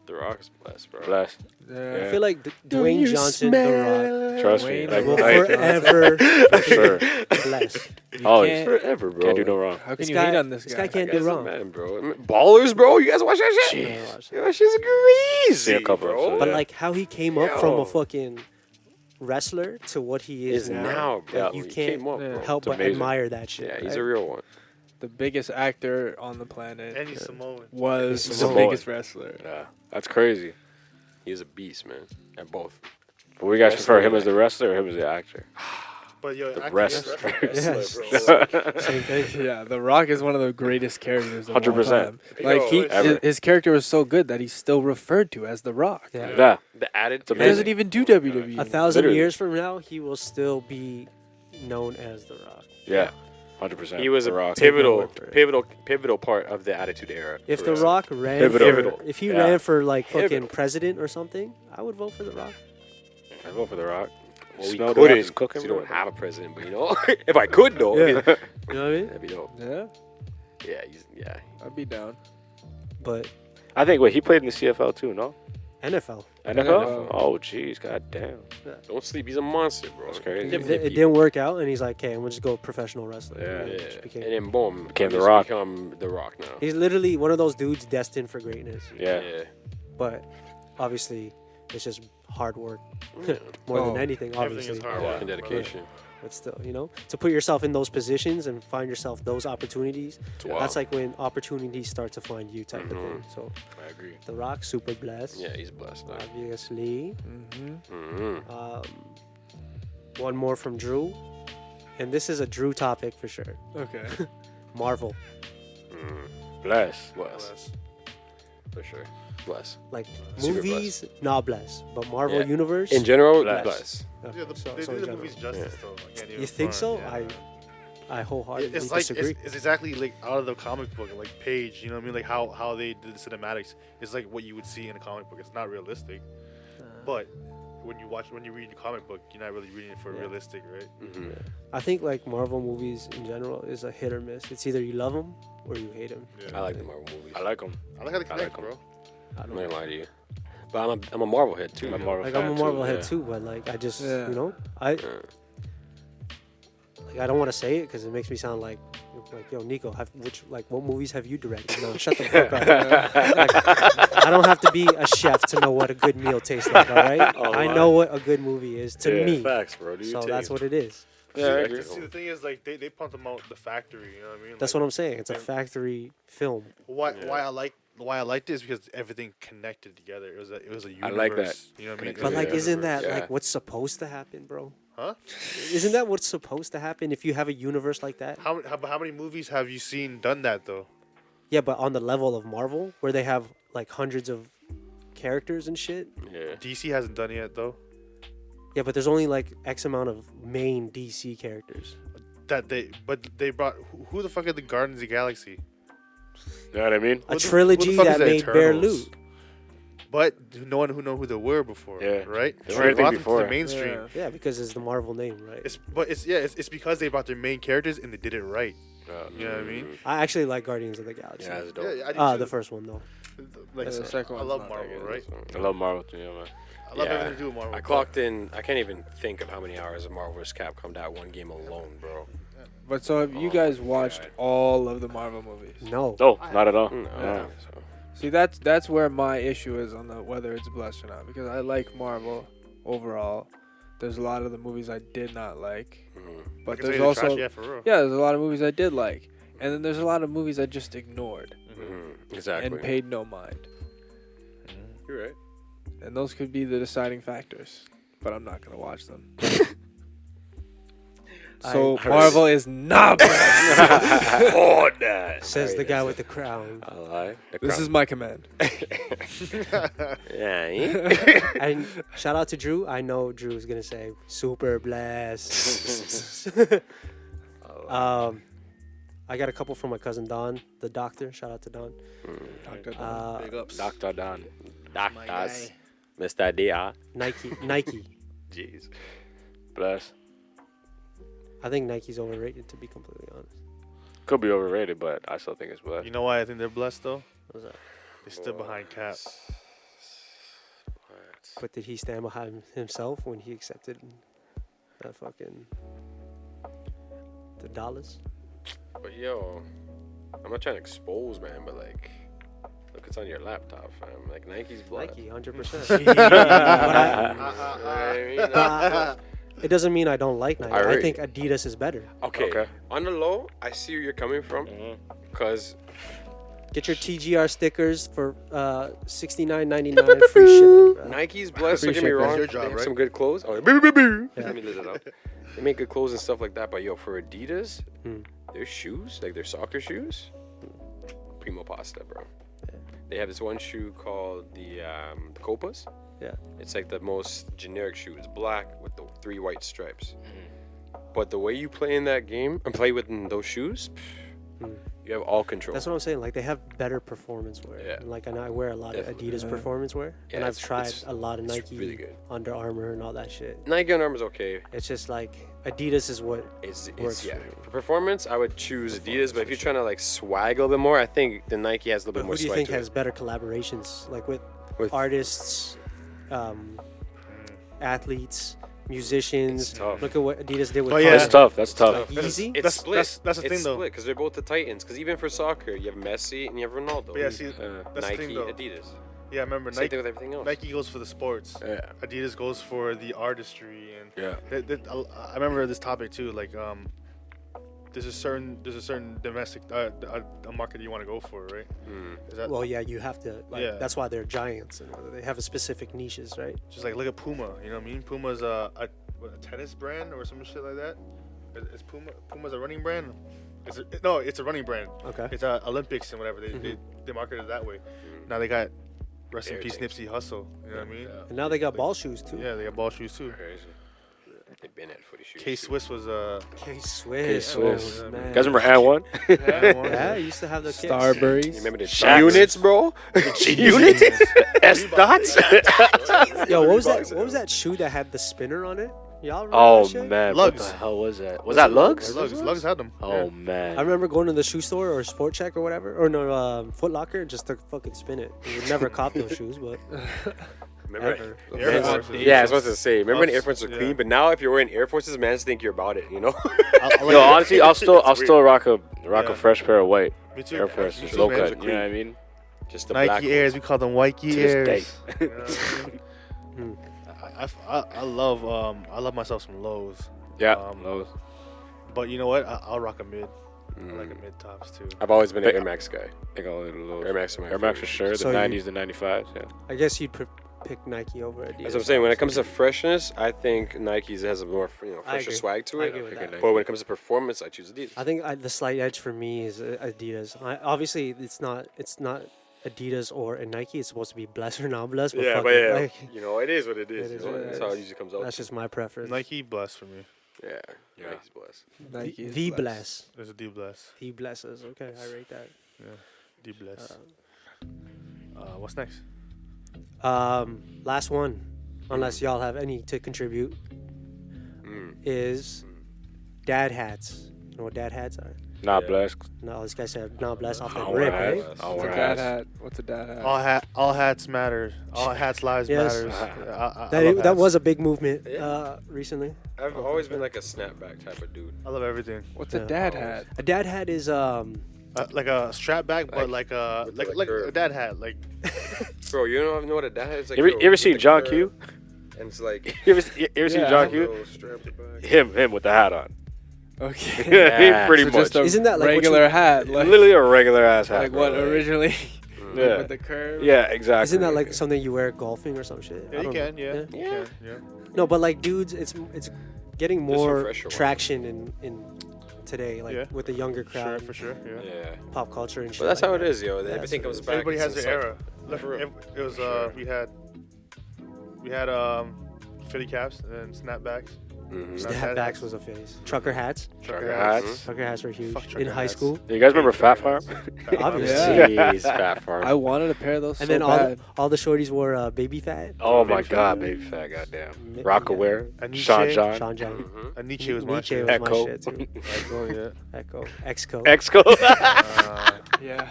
The Rock is blessed, bro. bless. I feel like Dwayne Johnson, The Trust me. Wayne Like, Rock, will Right. forever for sure. blessed. Oh, can't- he's Forever, bro. can't do no wrong. How can This you guy- hate on this this guy? guy can't That do guy's a wrong. man, bro. Ballers, bro. You guys watch that shit? Yeah, watch that. Yo, that shit's crazy, See a couple bro. episodes, But yeah. like how he came up from Yo. a fucking wrestler to what he is Is now, now, bro. like, you He can't came up, Yeah. bro. help It's but amazing. admire that shit. Yeah, he's right? a real one. The biggest actor on the planet And he's Samoan. was He's the Samoan. biggest wrestler. Yeah, that's crazy. He's a beast, man. At both. But we guys Wrestler, prefer him as the man. wrestler or him as the actor? But yo, The I rest. Yes. bro. Same thing. Yeah, The Rock is one of the greatest characters of all 100%. time. Like Yo, his character was so good that he's still referred to as The Rock. Yeah. Yeah. The attitude. He doesn't even do WWE. 1,000 Literally. years from now, he will still be known as The Rock. Yeah. 100%. He was The a Rock. pivotal, Take my word pivotal part of the Attitude Era. If for The real. Rock ran Pivotal. for, if he Yeah. ran for like fucking Pivotal. president or something, I would vote for The Rock. I vote for The Rock. Well, we Smell The Rock couldn't is cooking, because we don't bro. have a president, but you know, if I could though, Yeah. You know what I mean? that'd be dope. Yeah, Yeah, I'd be down. But I think, wait, he played in the CFL too, no? NFL. NFL? Oh, jeez, goddamn. Don't sleep. He's a monster, bro. That's crazy. It didn't work out, and he's like, "Okay, I'm gonna just go professional wrestler." Yeah. And Yeah. it just became- And then boom, Became The he's Rock. Become The Rock now. he's literally one of those dudes destined for greatness. Yeah. But obviously, it's just hard work more than anything. Obviously, Everything is hard Yeah, work. and dedication. but still, you know, to put yourself in those positions and find yourself those opportunities. Wow. That's like when opportunities start to find you, type of thing. So, I agree. The Rock, super blessed. Yeah, he's blessed. Obviously. Mm-hmm. One more from Drew, and this is a Drew topic for sure. Okay. Marvel, Bless. Bless. For sure. Bless. like Super movies, not blessed, but Marvel Yeah. Universe. In general, Bless. bless. Okay, Yeah, so- they so did in the general. movie's justice though. I can't even You think so? front, yeah. I wholeheartedly It's like disagree. it's exactly like out of the comic book, like page. You know what I mean? Like how they did the cinematics. It's like what you would see in a comic book. It's not realistic, but when you read the comic book, you're not really reading it for realistic, right? Mm-hmm. I think like Marvel movies in general is a hit or miss. It's either you love them or you hate them. Yeah. I like the Marvel movies. I like them. I like how they connect, like 'em. bro. I I'm don't not know. gonna lie to you. But I'm a Marvel head too. I'm a yo. Marvel Like fan I'm a Marvel too, head yeah. too, but like I just Yeah. you know I don't want to say it because it makes me sound like yo Nico, what movies have you directed? No, shut the fuck up. Like, I don't have to be a chef to know what a good meal tastes like. All right, I know what a good movie is to Yeah, me. Facts, bro. Do So your that's thing. what it is. Yeah, I agree. See, the thing is, like they pumped them out the factory. You know what I mean? That's like, what I'm saying. It's a factory film. Why I like this because everything connected together. It was a universe. I like that. You know what I mean? But like, Yeah. isn't that Yeah. like what's supposed to happen, bro? Huh? Isn't that what's supposed to happen if you have a universe like that? How many movies have you seen done that though? Yeah, but on the level of Marvel, where they have like hundreds of characters and shit. Yeah. DC hasn't done it yet though. Yeah, but there's only like X amount of main DC characters. They brought who the fuck are the Guardians of the Galaxy? You know what I mean? A Who the trilogy fuck is that the made Bear Eternals? Loot. But no one who know who they were before. Yeah. Right. They They weren't anything brought them to before. the mainstream. Yeah. Yeah, because it's the Marvel name, right? It's because they brought their main characters and they did it right. You know what I mean? I actually like Guardians of the Galaxy. Yeah, it's dope. Yeah, I do The too. first one though. Like, Yeah, the second I one's love not Marvel, that right? I love Marvel too, yeah, man. I love Yeah. everything to do with Marvel. I clocked in. I can't even think of how many hours of Marvel vs. Capcom that one game alone, bro. But so have you Oh guys my watched God. all of the Marvel movies? No. No, not at all. No, I Yeah. don't think so. See, that's where my issue is on the whether it's blessed or not, because I like Marvel overall. There's a lot of the movies I did not like, Mhm. but there's also yeah, for real. there's a lot of movies I did like, and then there's a lot of movies I just ignored Mhm. Exactly. and paid no mind, You're right. and those could be the deciding factors. But I'm not gonna watch them. So I- Marvel is not blessed. Fortnight. Says the guy with the crown. I lie. This is my command. Yeah. eh? And shout out to Drew. I know Drew's gonna say super blessed. I got a couple from my cousin Don, the doctor. Shout out to Don. Big ups. Dr. Don. Doctors. Mr. D.R. Nike. Jeez. Bless. I think Nike's overrated, to be completely honest. Could be overrated, but I still think it's blessed. You know why I think they're blessed though? What's that? They stood behind Cap. But did he stand behind himself when he accepted that fucking the dollars? But yo, I'm not trying to expose, man, but like, look, it's on your laptop, fam. Like Nike's blood. Nike, 100%. It doesn't mean I don't like Nike. I Alright. think Adidas is better. Okay. Okay. On the low, I see where you're coming from, cause Get your TGR stickers for $69.99 free shipping. Bro. Nike's blessed. Free Don't get me shipping. wrong. Your They job, have right? some good clothes. Oh, Yeah. let me lit it up. They make good clothes and stuff like that. But yo, for Adidas, their shoes, like their soccer shoes, primo pasta, bro. Yeah. They have this one shoe called the Copas. Yeah. It's like the most generic shoe. It's black with the 3 white stripes. But the way you play in that game and play with those shoes, you have all control. That's what I'm saying. Like they have better performance wear. Yeah. And like I wear a lot Definitely. of Adidas performance wear, Yeah, and I've it's- tried it's- a lot of it's Nike, really good. Under Armour, and all that shit. Nike Under Armour's okay. It's just like Adidas is what It's works yeah. for me. For performance, I would choose Adidas. But if you're trying to like swag a little bit more, I think the Nike has a little But bit more who do you swag think to has it. better collaborations, like with With- artists athletes, musicians. It's tough. Look at what Adidas did with. Oh, yeah. That's tough. That's tough. Easy. It's split. That's the it's thing, though. split because they're both the Titans. Because even for soccer, you have Messi and you have Ronaldo. But yeah, see, that's Nike, the thing, though. Adidas. Yeah, remember Same thing with everything else. Nike goes for the sports. Yeah. Adidas goes for the artistry, and Yeah. I remember this topic too. Like, there's a certain domestic a market you want to go for, right? Is that Well, yeah, you have to. Like, Yeah. That's why they're giants, and they have a specific niches, right? just like look at Puma? You know what I mean? Puma's a tennis brand or some shit like that. Is Puma's a running brand? No, it's a running brand. Okay. It's Olympics and whatever. They market it that way. Now they got rest in peace Nipsey Hussle. You know what I mean? And now they got ball shoes too. Yeah, they got ball shoes too. Crazy. They've been at footy shoes. K Swiss was K-Swiss. K-Swiss. Oh, man. You guys remember And One? Yeah, I used to have the kicks. You Starburys. remember the Shaq. units, bro? Unit? S dots? Yo, what was that? What was that shoe that had the spinner on it? Y'all remember Oh that shit? man, Lugs. what the hell was that? Was that Lugs? Lugs had them. Oh I man. remember going to the shoe store or Sport Check or whatever, or no, Foot Locker, just to fucking spin it. You would never cop those shoes, but Remember? ever. Air Forces. Yeah, I was about to say. Remember when Air Forces were Yeah. clean? But now, if you're wearing Air Forces, man, think you're about it. You know? Yo, honestly, I'll still rock a Yeah. fresh pair of white Me too. Air Me Forces, too, low man. cut. You know what I mean? Just the black Nike ones. Airs, we call them Wikey To this Airs. day. You know what I mean? I love myself some lows. Yeah. Um, those. But you know what? I'll rock a mid. I like a mid tops too. I've always been an Air Max guy. They got a little lows. Air Max are my Air Max for favorite. sure. The So you- 90s, the 95s. Yeah. I guess you'd pick Nike over Adidas. That's what I'm saying. When it comes to freshness, I think Nike's has a more I fresher agree. swag to I it. agree with that. But when it comes to performance, I choose Adidas. I think the slight edge for me is Adidas. Obviously, it's not Adidas or a Nike. It's supposed to be blessed or not blessed. But Yeah, fuck but it, yeah, like, you know, it is what it is. It is you know? what it That's how it is. usually comes out. that's just my preference. Nike bless for me. Yeah, Yeah. Nike's blessed. Nike is The blessed. bless. There's a D bless. The blesses. Okay, I rate that. D bless. What's next? Last one, unless y'all have any to contribute, is dad hats. You know what dad hats are? Not Yeah. blessed. No, this guy said not blessed off the I'll rip, wear right? hats. I'll What's a wear dad hats. hat? What's a dad hat? All hats matter. All hats lives Yes. matters. I That love that hats. was a big movement Yeah. recently. I've always been like a snapback type of dude. I love everything. What's Yeah. a dad hat? A dad hat is Like a strap back, but like a with the like a curve. dad hat. Like Bro, you know what a dad is? Like, You ever with seen the John curve, Q? And it's like You ever seen Yeah. John Q? little strap at the back. Him with the hat on. Okay. He pretty So much. just a Isn't that like what regular you- hat? Like, Literally a regular ass hat. like bro. what originally Yeah. with the curve? Yeah, exactly. isn't that like something you wear golfing or some shit? yeah, I you don't know. can, yeah, you can, yeah. No, but like dudes, it's getting There's some more fresher ones. traction in today, like Yeah. with the younger Sure, crowd, for sure, yeah. Yeah. pop culture and shit. But that's like how it that. is, yo. Yeah, Everything that's comes what back. Everybody has it's their like- era. Look, For real. it was Sure. we had fitty caps and then snapbacks. Mhm. Snapbacks was a phase. Trucker hats. Trucker hats. Trucker hats were huge Fuck in trucker high hats. school. You guys remember Fat Farm? Obviously. Yeah. Jeez, Fat Farm. I wanted a pair of those And so then bad. all the shorties wore baby fat. Oh my Baby God, Fat. baby fat, goddamn. Yeah. Rockaware, Aniche. Sean John, Sean John. Mhm. And Nietzsche was my Nietzsche shit. was my Echo. shit too. Echo, yeah. Echo. Exco. Exco, Yeah.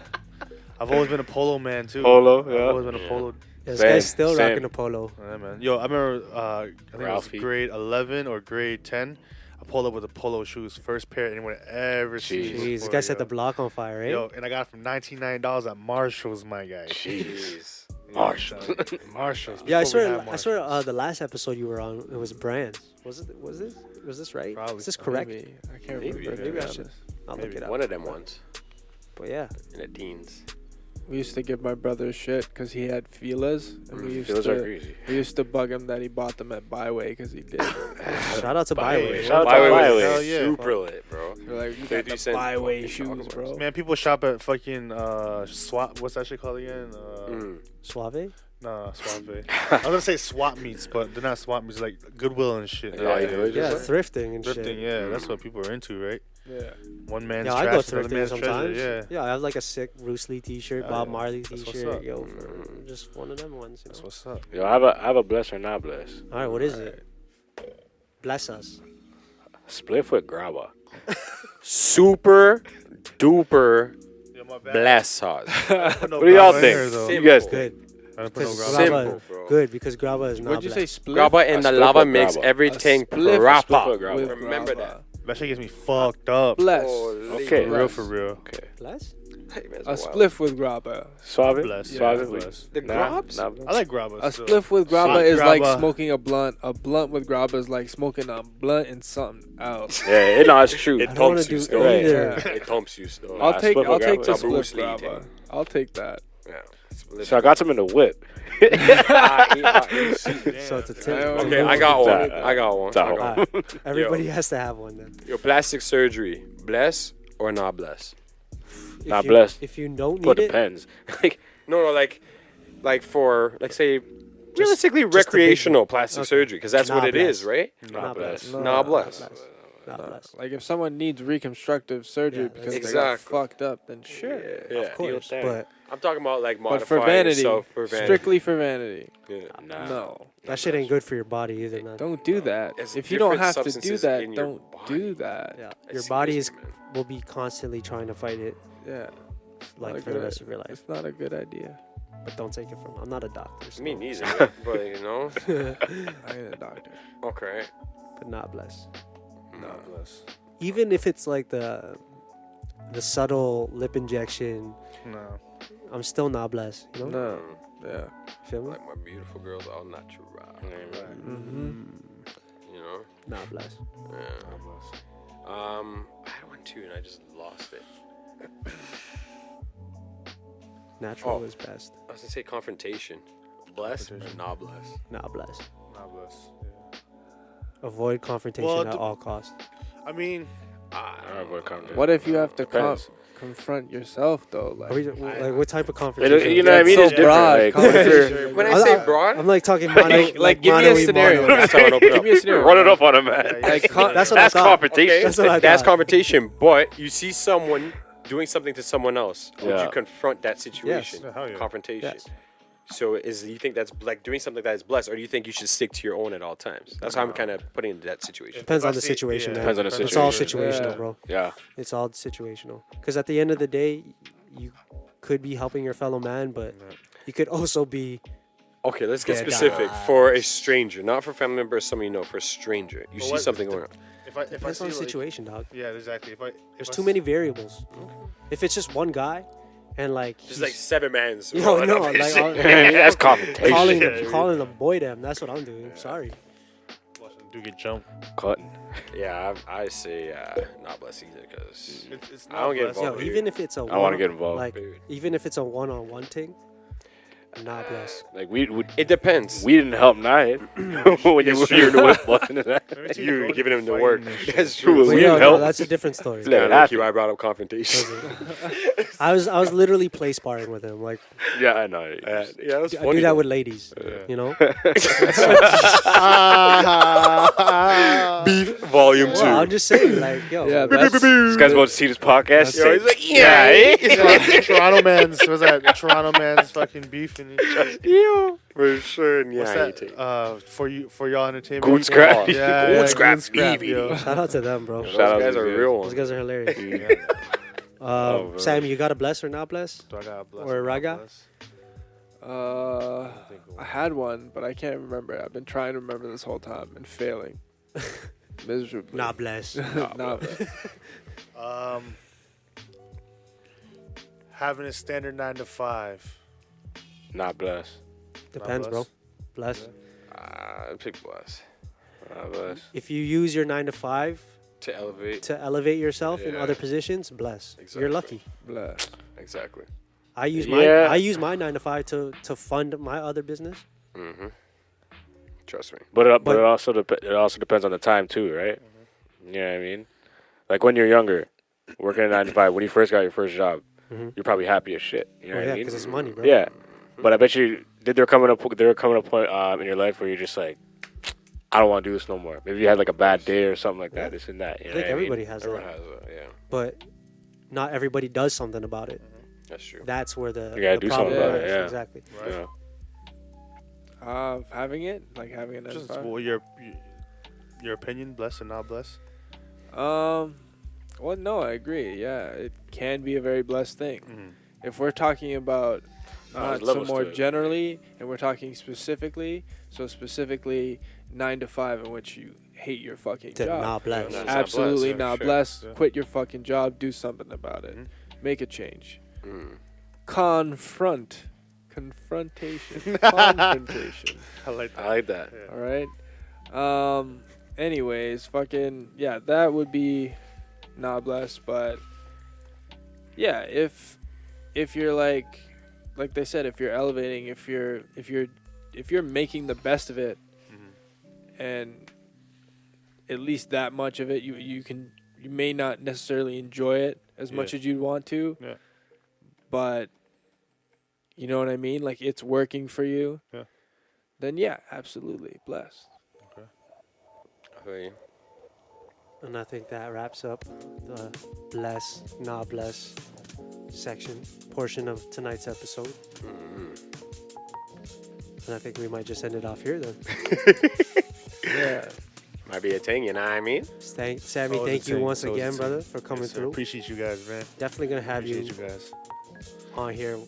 I've always been a polo man too. Polo, I've always yeah. been a polo. This Same, guy's still same. rocking a polo. Yeah, man. Yo, I remember. I think Ralphie. it was grade 11 or grade 10. I pulled up with the polo shoes, first pair anyone had ever seen. Jeez, this before, guy set yo. the block on fire, right? Yo, and I got it from $99 at Marshalls, my guy. Jeez. You know what I'm Marshalls. saying? Marshalls. Yeah, I before we swear. had I swear. Marshalls. The last episode you were on, it was brands. Was this right? Probably. Is this correct? Maybe. I can't Maybe, remember. maybe I to be should- honest. I'll look Maybe. it up. One of them ones But yeah, in the teens. We used to give my brother shit because he had feelers, and we used Those are to crazy. we used to bug him that he bought them at Byway because he did. shout out to Byway. Shout out to Byway Byway. was Hell yeah. super lit, bro. We're like, you got 33 the cent Byway fucking shoes, chocolate bro. bars. Man, people shop at fucking swap. What's that shit called again? Suave. Nah, Suave. I was gonna say swap meets, but they're not swap meets. Like Goodwill and shit. Yeah, you know, Yeah, just thrifting and Thrifting. shit. Yeah, that's what people are into, right? Yeah. One man's Yeah, I trash, go another thrifting man's sometimes. treasure. Yeah, I have like a sick Bruce Lee T-shirt, Yeah, Bob yeah. Marley That's what's T-shirt. up. Yo, just one of them ones. You that's know? what's up. Yo, I have a bless or not bless. All right, what is it? Bless us. Split foot grabber. Super duper Yeah, my bad. Blast sauce. I put no What do y'all brown in think? here, though. You guys Good. think? I don't put no Because grabba. Simple, grabba, bro. good, because grabba is not What'd you say? black. Split? Grabba in A the split lava with makes grabba. everything Split proper. with grabba. Remember grabba. That shit gets me fucked up. Bless. Holy Okay. For real, for real. Okay. Bless? Hey, man, A it's wild. spliff with grabba. Suave? Bless. Suave? Yeah, bless. The Nah, grabs? nah, I like grabba. A still. spliff with grabba Hot is like grabba. smoking a blunt. A blunt with grabba is like smoking a blunt and something else. Yeah, no, it's true. It I don't want thumps to you do still. either. Yeah. It thumps you still. I'll take split with the grabba. split Bruce Lee grabba. thing. I'll take that. Yeah. So I got some in the whip. So it's a tip. Okay, I got one. I got one. Dahl. Alright. Everybody has to have one then. Your plastic surgery, bless or not bless? If Not you, blessed. If you don't Well, need it it, depends. No, like for say realistically just a big recreational plastic surgery because that's Not what it is, blessed. right? not blessed. Not blessed. Not blessed. Like if someone needs reconstructive surgery Yeah, because exactly. they got fucked up, then sure. Yeah. Of course, but I'm talking about like But modifying for vanity, yourself for vanity. strictly for vanity. Yeah. No, that shit ain't good for your body either, man. don't do that. There's If you don't different have to do substances that, in your don't body. do that. Yeah, It's your body is serious, man. will be constantly trying to fight it, Yeah, like Not a for the good- rest of your life. it's not a good idea. But don't take it from. I'm not a doctor, so, Me neither, but you know. I ain't a doctor. Okay. but not blessed. Not bless. Even if it's like the subtle lip injection, No. I'm still not blessed. You know, No, yeah. feel me? Like my beautiful girls, all natural. Mm-hmm. You know. Not blessed. Yeah. I had one too, and I just lost it. Natural Oh. is best. I was gonna say confrontation. Bless or not bless? Not blessed. Not bless. Avoid confrontation Well, at d- all costs. I mean, I don't know what What if you have to Depends. confront yourself though? Like, Are we, like what type of confrontation? You know what I mean? That's It's so broad. different. Like, if you're- When I I'm say not- broad, I'm like talking mono, like, give me a mono-y scenario. mono. that's how it open Give up. me a scenario. run it up on him, man. Like, That's what I That's thought. confrontation. That's what I That's thought. confrontation, but you see someone doing something to someone else. Would Yeah. you confront that situation? Yeah, hell yeah. Confrontation. Yes. So you think that's like doing something that is blessed, or do you think you should stick to your own at all times? That's how I'm kind of putting into that situation. Depends If I on the see- situation, yeah, man. Depends on the It's all situation. situational, Yeah. bro. Yeah. It's all situational. Because at the end of the day, you could be helping your fellow man, but you could also be Okay, let's get Yeah, specific. guys. For a stranger, not for family member or someone you know, for a stranger. You But see what- something going on. if I depends see on the like- situation, dog. Yeah, exactly. There's too many variables. If it's just one guy, and like Just he's- like 7 mans. yo, rolling no, up like and shit. I'll- That's confrontation. calling the boy them. That's what I'm doing. Sorry. Do get jumped. Cutting. Yeah, I say not blessed either because It's I don't get blessed. involved. Yo, even if it's a I want to get involved. like Dude. even if it's a one-on-one thing, not blessed. Like we It depends. we didn't help Night when you were here to whip busting his ass. Maybe see You're girls giving him the fighting work. and shit. That's true. But We yo, didn't no, help. that's a different story. Let it Yeah, happen. I brought up confrontation. I was literally play sparring with him. Like Yeah, I know. yeah, that was I funny. do that though. with ladies. You know. Beef Volume 2. Well, I'm just saying, like, yo, Yeah, like, that's, This guy's about to see this podcast. Yo, he's like, yeah, Toronto man's was that Toronto man's fucking beef and Yo, for sure. Yeah, what's I hate it. that? For y'all entertainment. Goon people? scrap. Yeah, Goon yeah, scrap, goon scrap, BB. yo. shout out to them, bro. Those Shout out guys to are you. real Those ones. guys are hilarious. man. Sam, you got a bless or not bless? Do I got a bless Or not Ryguy? bless? I had one, but I can't remember it. I've been trying to remember this whole time and failing miserably. Not bless. Not Having a standard 9 to 5. Not blessed. Depends, bro. Bless. Pick bless. Not blessed. If you use your 9 to 5 To elevate. to elevate yourself in Yeah. other positions, bless. Exactly. You're lucky. Blah. Exactly. I use Yeah. I use my 9 to 5 to fund my other business. Mm-hmm. Trust me. But But- it also depends on the time too, right? You know what I mean? Like when you're younger, working at 9 to 5, when you first got your first job, you're probably happy as shit. You know Oh what yeah, I mean? because it's money, bro. Yeah, but I bet you there come a point in your life where you're just like, I don't want to do this no more. Maybe you had like a bad day or something like that, this and that. You know I think what I mean? everybody has Everyone that, has that, yeah. but not everybody does something about it. That's true. That's where the, You gotta the do something problem about it, is. yeah. Exactly. Right. Yeah. Having it, like having it. Just well, your opinion, bless or not bless? Well, no, I agree. Yeah, it can be a very blessed thing. If we're talking about there's not so levels more to it. generally, and we're talking specifically, so specifically 9 to 5 in which you hate your fucking To job. not bless. Yeah, Absolutely yeah, not sure, blessed. yeah. Quit your fucking job. Do something about it. Mhm. Make a change. Mm. Confrontation. Confrontation. I like that. I like that. Yeah. All right. Anyways, fucking yeah, that would be not blessed, but yeah, if you're like they said, if you're elevating, if you're making the best of it, and at least that much of it, you may not necessarily enjoy it as much Yeah. as you'd want to, Yeah. but you know what I mean? Like it's working for you. Yeah. Then yeah, absolutely blessed. Okay. And I think that wraps up the bless, not bless portion of tonight's episode. And I think we might just end it off here then. Yeah. Might be a thing, you know what I mean? Sammy, So thank is you it, once so is again, it. brother, for coming Yes, sir. through. Appreciate you guys, man. Definitely gonna have Appreciate you you guys. on here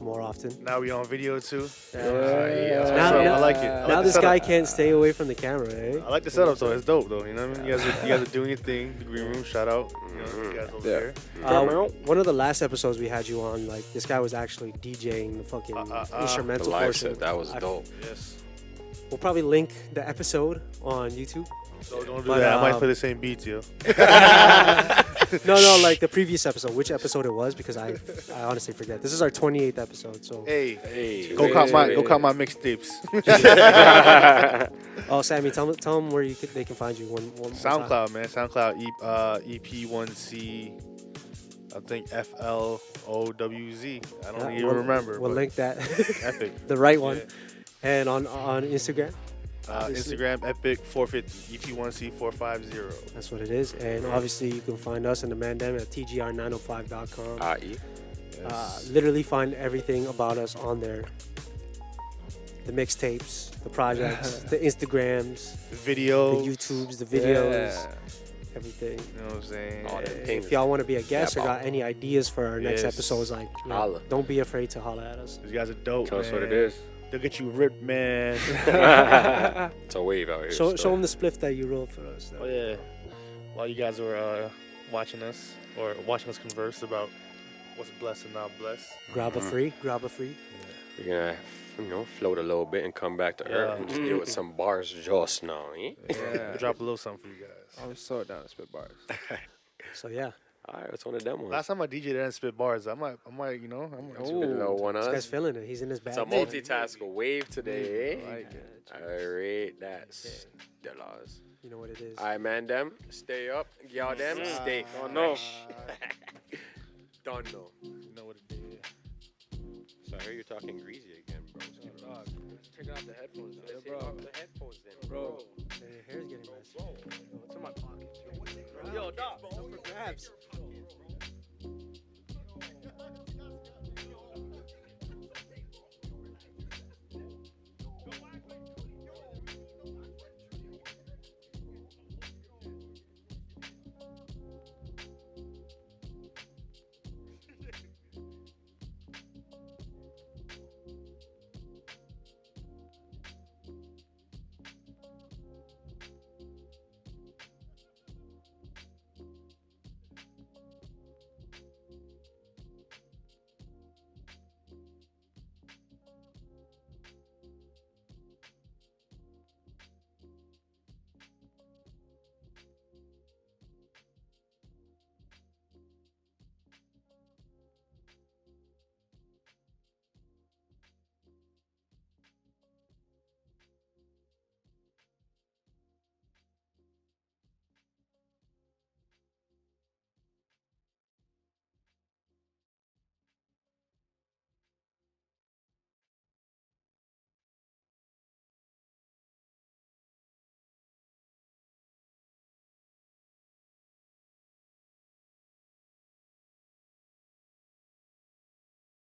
more often. Now we on video too. Yeah. Now- Now- I like it. I like Now the this setup. guy can't stay away from the camera, eh? I like the setup though. It's dope though. You know what I mean? You guys are doing your thing. The green room, shout out. You know, you guys over Yeah. there. One of the last episodes we had you on, like this guy was actually DJing the fucking The instrumental live portion. set, that was I- dope. Yes. We'll probably link the episode on YouTube. So don't do But, that. I might play the same beats, yo. No, like the previous episode. Which episode it was? Because I honestly forget. This is our 28th episode. So, Hey, Hey. go count my mixtapes. oh, Sammy, tell them where they can find you. One more time. SoundCloud, man. SoundCloud EP1C. I think FLOWZ. I don't even remember. We'll but link that. Epic. The right one. Yeah. And on Instagram. Instagram Epic 450 EP1C 450. That's what it is. And obviously, you can find us in the mandem at tgr905.com. Literally find everything about us on there. The mixtapes, the projects, the Instagrams, The video. the YouTubes, the videos, Yeah. everything. You know what I'm saying? All them things. If y'all want to be a guest Yeah, or got any ideas for our next Yes. episodes, like, you know, Holla. don't be afraid to holler at us. These guys are dope. Tell us what man. it is. They'll get you ripped, man. It's a wave out here. Show so. them the spliff that you rolled for us. Oh yeah. While you guys were watching us converse about what's blessed and not blessed. Grab a free. We're gonna, float a little bit and come back to earth and just deal with some bars just now. Eh? Yeah. Drop a little something for you guys. I'm so down to spit bars. So, yeah. All right, it's one of them ones. Last time I DJ'd and spit bars, I might, Spit a little one This on guy's us. feeling it. He's in his bag. It's a multitasker wave today. Eh? Like it. I rate that. Stellars. You know what it is. I man them, stay up, y'all them, stay. Oh no. Don't know. You know what it is. So I hear you're talking greasy again, bro. Check out the headphones, Take off the headphones then, Bro. Your hair's getting messy. It's in my pocket. Yo, dog. Grabs.